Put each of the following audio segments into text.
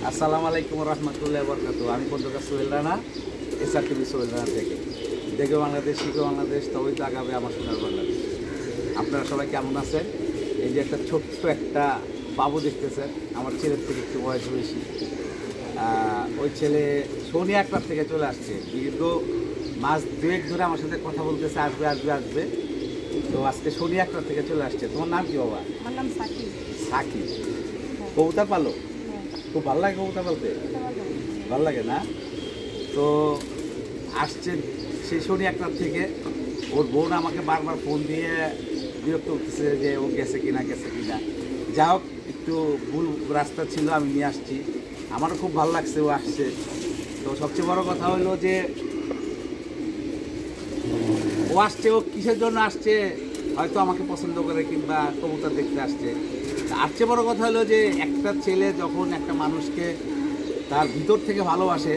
আসসালামু আলাইকুম রহমতুল্লাহি ওয়া বারাকাতুহু। আমি খন্দকার সোহেল রানা, SRTV সোহেল রানা থেকে। দেখবে বাংলাদেশ, শিখে বাংলাদেশ, তবেই তো আগাবে আমার সোনার বাংলাদেশ। আপনারা সবাই কেমন আছেন? এই যে একটা ছোট্ট একটা বাবু দেখতেছেন, আমার ছেলের থেকে একটু বয়স বেশি। ওই ছেলে শনি একটার থেকে চলে আসছে, দীর্ঘ মাস দুয়েক ধরে আমার সাথে কথা বলতেছে, আসবে আসবে আসবে। তো আজকে শনি একটার থেকে চলে আসছে। তোমার নাম কি বাবা? আমার নাম সাকি। সাকি। কবুতর পালো? খুব ভালো লাগে কবুতর পালতে? ভালো লাগে না? তো আসছে সেই শনি একটার থেকে। ওর বোন আমাকে বারবার ফোন দিয়ে বিরক্ত করতেছে যে ও গেছে কিনা গেছে কিনা। যা হোক, একটু ভুল রাস্তা ছিল, আমি নিয়ে আসছি। আমারও খুব ভালো লাগছে ও আসছে। তো সবচেয়ে বড় কথা হলো যে ও আসছে, ও কিসের জন্য আসছে, হয়তো আমাকে পছন্দ করে কিংবা কবুতর দেখতে আসছে। তার চেয়ে বড় কথা হলো যে একটা ছেলে যখন একটা মানুষকে তার ভিতর থেকে ভালোবাসে,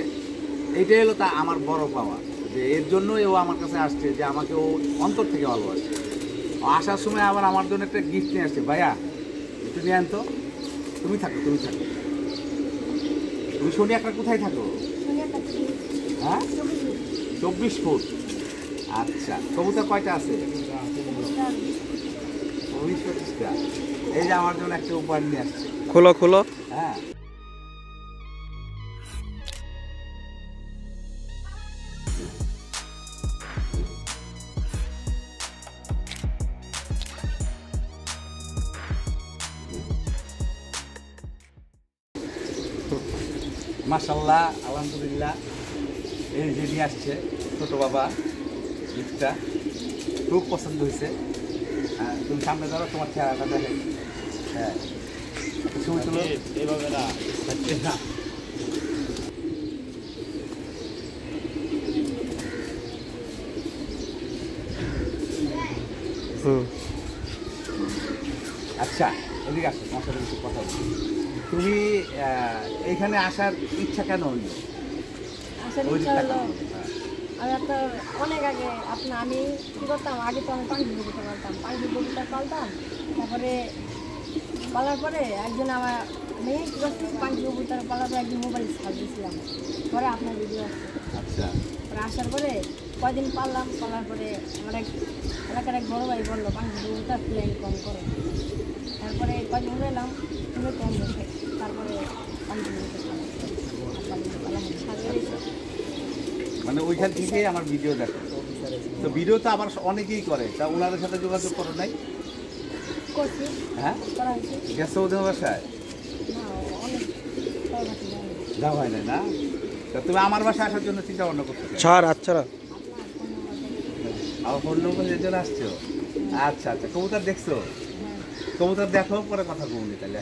এইটাই হলো তা আমার বড় পাওয়া। যে এর জন্যই ও আমার কাছে আসছে, যে আমাকে ও অন্তর থেকে ভালোবাসে। আসার সময় আবার আমার জন্য একটা গিফট নিয়ে আসছে। ভাইয়া একটু নিয়ে আনতো। তুমি থাকো, তুমি থাকো। তুমি শনি একটা কোথায় থাকো? হ্যাঁ, 24 ফুট। আচ্ছা, কবুতর কয়টা আছে? 20-25টা। এই যে আমার জন্য একটা উপহার নিয়ে আসছে। খোলো খোলো। হ্যাঁ, মাশাআল্লাহ, আলহামদুলিল্লাহ। এই যে নিয়ে আসছে ছোট বাবা গিফটটা, খুব পছন্দ হয়েছে। তুমি সামনে ধরো, তোমার চেহারাটা দেখে। হ্যাঁ, ছবি তুলো এইভাবে না। আচ্ছা, এদিকে আসো, তোমার সাথে কিছু কথা বলি। তুমি এইখানে আসার ইচ্ছা কেন হইল? আসলে ইচ্ছা হলো, আমি একটা অনেক আগে আমি কী করতাম, আগে তো আমি পাখি কবুতর পালতাম, পাখি কবুতর পালতাম। তারপরে পালার পরে একজন আমার মেয়ে কী করছি, পাখি কবুতর পালার পরে একদিন মোবাইল সাজিয়েছিলাম, পরে আপনার ভিডিও আসছে। আচ্ছা, পরে আসার পরে কয়দিন পাললাম, পালার পরে আমার এলাকার এক বড়ো ভাই বললো পাখি কবুতর প্লেন কম করো। তারপরে কয়দিন এলাম, তুমি কম বসে, তারপরে পাখি কবুতর মানে ওইখান থেকেই আমার ভিডিও দেখো। তো ভিডিও তো আবার অনেকেই করে, তা ওনাদের সাথে যোগাযোগ করো নাই? করছি। হ্যাঁ, করা হয়েছে। গেছো ওদের বাসায়? না, অনেক যাওয়া হয় না। তা তুমি আমার বাসায় আসার জন্য চিন্তা ভাবনা করছো? ছাড় আচ্ছা। আমার ফোন নম্বর এর জন্য আসছো? আচ্ছা আচ্ছা, কবুতর দেখছো? কবুতর দেখো, পরে কথা বলবো তাহলে।